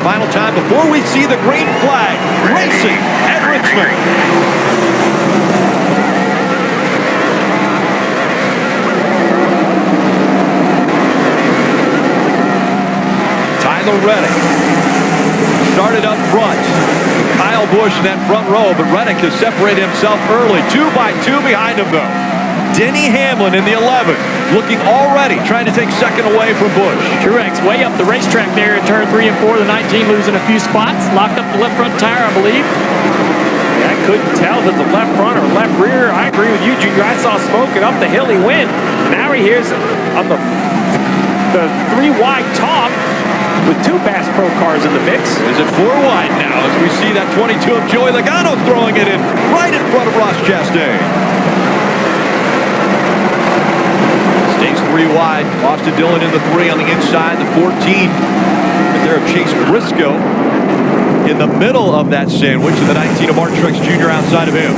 final time before we see the green flag racing at Richmond. Tyler Reddick started up front. Kyle Busch in that front row, but Reddick has separated himself early. 2 by 2 behind him, though. Denny Hamlin in the 11, looking already, trying to take second away from Busch. Truex way up the racetrack there in turn 3 and 4. The 19 losing a few spots. Locked up the left front tire, I believe. I couldn't tell if it's the left front or left rear. I agree with you, Junior. I saw smoke and up the hill he went. Now he hears on the 3 wide top with 2 Bass Pro cars in the mix. Is it 4 wide now as we see that 22 of Joey Logano throwing it in right in front of Ross Chastain. Stays 3 wide. Austin Dillon in the 3 on the inside, the 14. And there of Chase Briscoe in the middle of that sandwich, and the 19 of Martin Truex Jr. outside of him.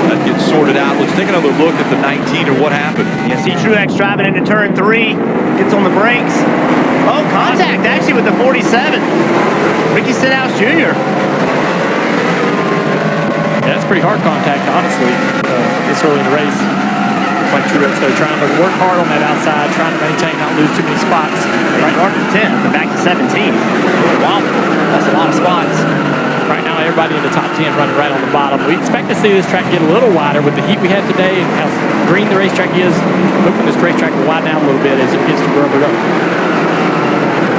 That gets sorted out. Let's take another look at the 19 or what happened. You see Truex driving into turn 3, gets on the brakes. Oh, contact actually with the 47. Ricky Stenhouse Jr. Yeah, that's pretty hard contact, honestly, this early in the race. Looks like Truex, they're trying to work hard on that outside, trying to maintain, not lose too many spots. Right, started to 10th and back to 17. Wow, that's a lot of spots. Right now, everybody in the top 10 running right on the bottom. We expect to see this track get a little wider with the heat we had today and how green the racetrack is. Hoping this racetrack will widen out a little bit as it gets to rubbered up.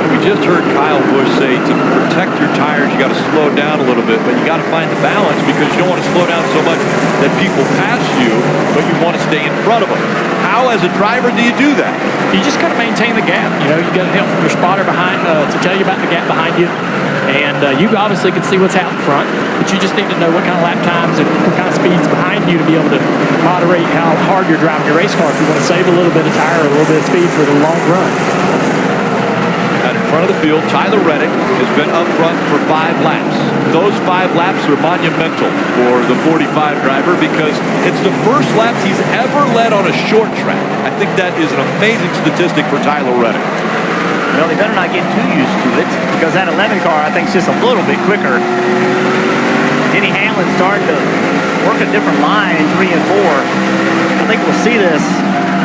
We just heard Kyle Busch say to protect your tires, you got to slow down a little bit, but you got to find the balance because you don't want to slow down so much that people pass you, but you want to stay in front of them. How, as a driver, do you do that? You just got to maintain the gap. You know, you got help from your spotter behind to tell you about the gap behind you. And you obviously can see what's out in front, but you just need to know what kind of lap times and what kind of speeds behind you to be able to moderate how hard you're driving your race car if you want to save a little bit of tire or a little bit of speed for the long run. Out in front of the field, Tyler Reddick has been up front for 5 laps. Those 5 laps are monumental for the 45 driver because it's the first laps he's ever led on a short track. I think that is an amazing statistic for Tyler Reddick. Well, they better not get too used to it because that 11 car, I think, is just a little bit quicker. Denny Hamlin started to work a different line in 3 and 4. I think we'll see this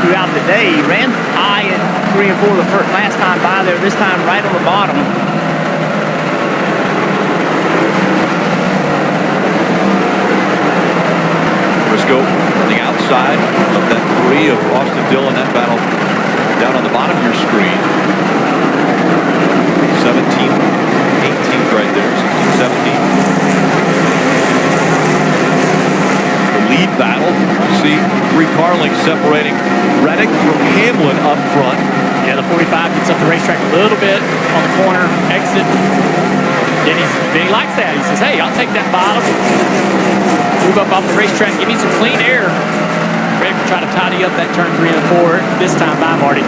throughout the day. He ran high in 3 and 4 the last time by there, this time right on the bottom. Briscoe on the outside of that 3 of Austin Dillon. That battle down on the bottom of your screen. 17th, 18th right there, 16th, 17th. The lead battle, you see 3 car lengths separating Reddick from Hamlin up front. Yeah, the 45 gets up the racetrack a little bit on the corner, exit. Denny likes that. He says, hey, I'll take that bottom. Move up off the racetrack, give me some clean air. Ready to try to tidy up that turn 3 and 4 this time by Marty.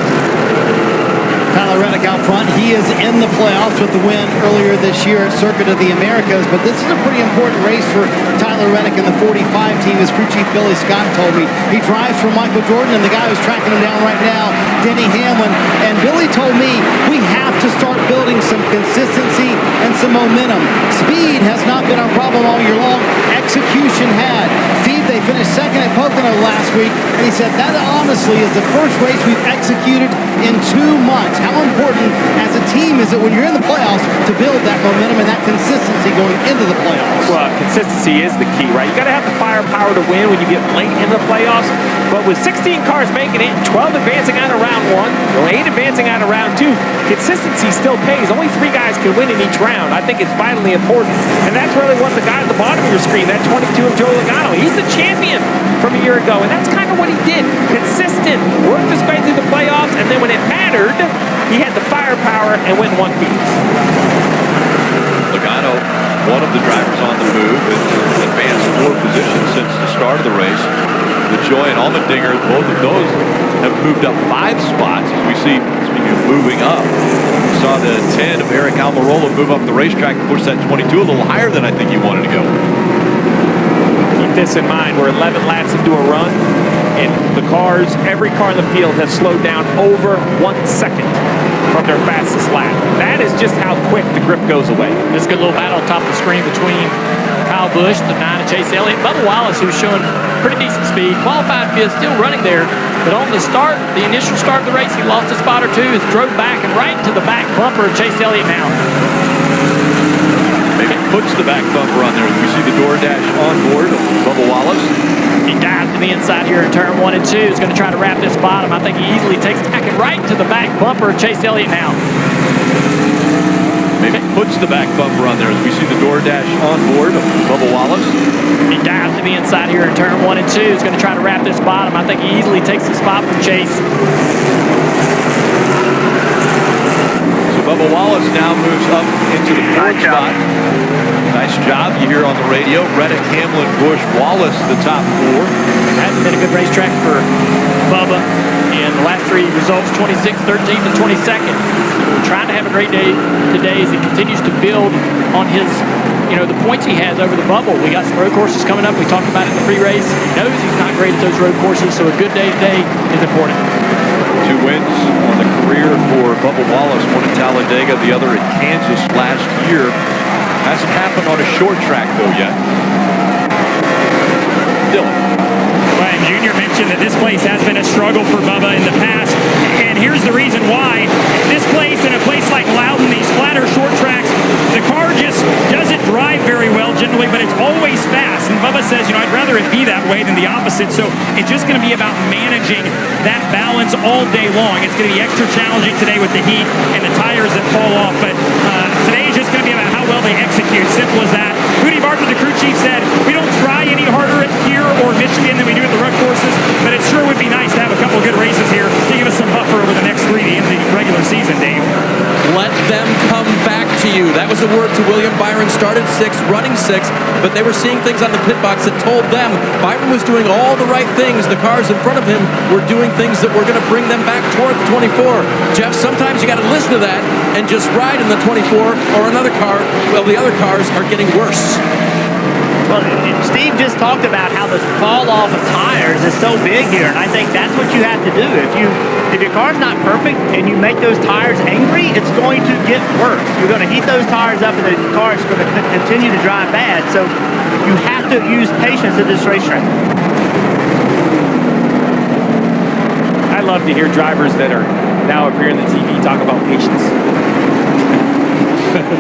Tyler Reddick out front. He is in the playoffs with the win earlier this year at Circuit of the Americas, but this is a pretty important race for Tyler Reddick and the 45 team, as crew chief Billy Scott told me. He drives for Michael Jordan, and the guy who's tracking him down right now, Denny Hamlin. And Billy told me we have to start building some consistency and some momentum. Speed has not been our problem all year long. Execution had. Speed, they finished second at Pocono last week, and he said that honestly is the first race we've executed in 2 months. How important as a team is it when you're in the playoffs to build that momentum and that consistency going into the playoffs? Well, consistency is the key, right? You got to have the firepower to win when you get late in the playoffs. But with 16 cars making it, 12 advancing out of round 1, 8 advancing out of round 2, consistency still pays. Only 3 guys can win in each round. I think it's vitally important. And that's really what the guy at the bottom of your screen, that 22 of Joey Logano, he's the champion from a year ago. And that's kind of what he did. Consistent, worked his way through the playoffs, and then when it mattered, he had the firepower and went and won Phoenix. Logano, one of the drivers on the move, in advanced 4 positions since the start of the race. LaJoie and Allmendinger, both of those have moved up 5 spots. As we see, speaking of moving up, we saw the 10 of Eric Almirola move up the racetrack and push that 22 a little higher than I think he wanted to go. Keep this in mind, we're 11 laps into a run. And the cars, every car in the field has slowed down over 1 second from their fastest lap. That is just how quick the grip goes away. This good little battle on top of the screen between Kyle Busch, the 9 of Chase Elliott, Bubba Wallace, who's showing pretty decent speed. Qualified field still running there, but on the start, the initial start of the race, he lost a spot or two, has drove back and right into the back bumper of Chase Elliott now. Maybe puts the back bumper on there. We see the DoorDash on board of Bubba Wallace. He dives to the inside here in turn 1 and 2. He's going to try to wrap this bottom. I think he easily takes it back and right to the back bumper of Chase Elliott now. Maybe puts the back bumper on there as we see the DoorDash on board of Bubba Wallace. He dives to the inside here in turn 1 and 2. He's going to try to wrap this bottom. I think he easily takes the spot from Chase. So Bubba Wallace now moves up into the 4th spot. Nice job. You hear on the radio, Reddick, Hamlin, Busch, Wallace, the top 4. Hasn't been a good racetrack for Bubba in the last 3 results, 26th, 13th, and 22nd. We're trying to have a great day today as he continues to build on his, the points he has over the bubble. We got some road courses coming up. We talked about it in the pre-race. He knows he's not great at those road courses, so a good day today is important. 2 wins on the career for Bubba Wallace, one in Talladega, the other in Kansas last year. Hasn't happened on a short track, though, yet. Dylan. Well, Junior mentioned that this place has been a struggle for Bubba in the past, and here's the reason why. This place and a place like Loudon, these flatter short tracks, the car just doesn't drive very well generally, but it's always fast. And Bubba says, I'd rather it be that way than the opposite. So it's just going to be about managing that balance all day long. It's going to be extra challenging today with the heat and the tires that fall off. But today is just going to be about how well they execute. Simple as that. Rudy Barker, the crew chief, said, we don't try any harder here or Michigan than we do at the road courses, but it sure would be nice to have a couple of good races here to give us some buffer over the next 3 to end the regular season, Dave. Let them come back to you. That was the word to William Byron. Started 6th, running 6th, but they were seeing things on the pit box that told them Byron was doing all the right things. The cars in front of him were doing things that were going to bring them back toward the 24. Jeff, sometimes you got to listen to that and just ride in the 24 or another car. Well, the other cars are getting worse. Well, Steve just talked about how the fall off of tires is so big here, and I think that's what you have to do. If your car's not perfect and you make those tires angry, it's going to get worse. You're going to heat those tires up, and the car is going to continue to drive bad. So you have to use patience at this racetrack. I love to hear drivers that are now appearing on the TV talk about patience.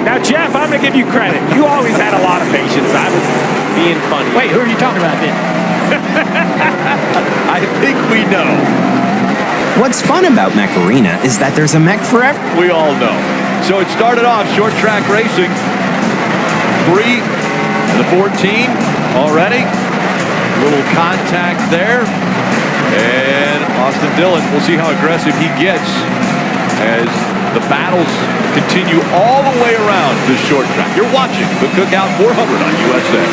Now, Jeff, I'm going to give you credit. You always had a lot of patience. I was being funny. Wait, who are you talking about then? I think we know. What's fun about Mech Arena is that there's a mech for everyone. We all know. So it started off short track racing. 3 and the 14 already. Little contact there. And Austin Dillon, we'll see how aggressive he gets as the battles continue all the way around this short track. You're watching the Cookout 400 on USA.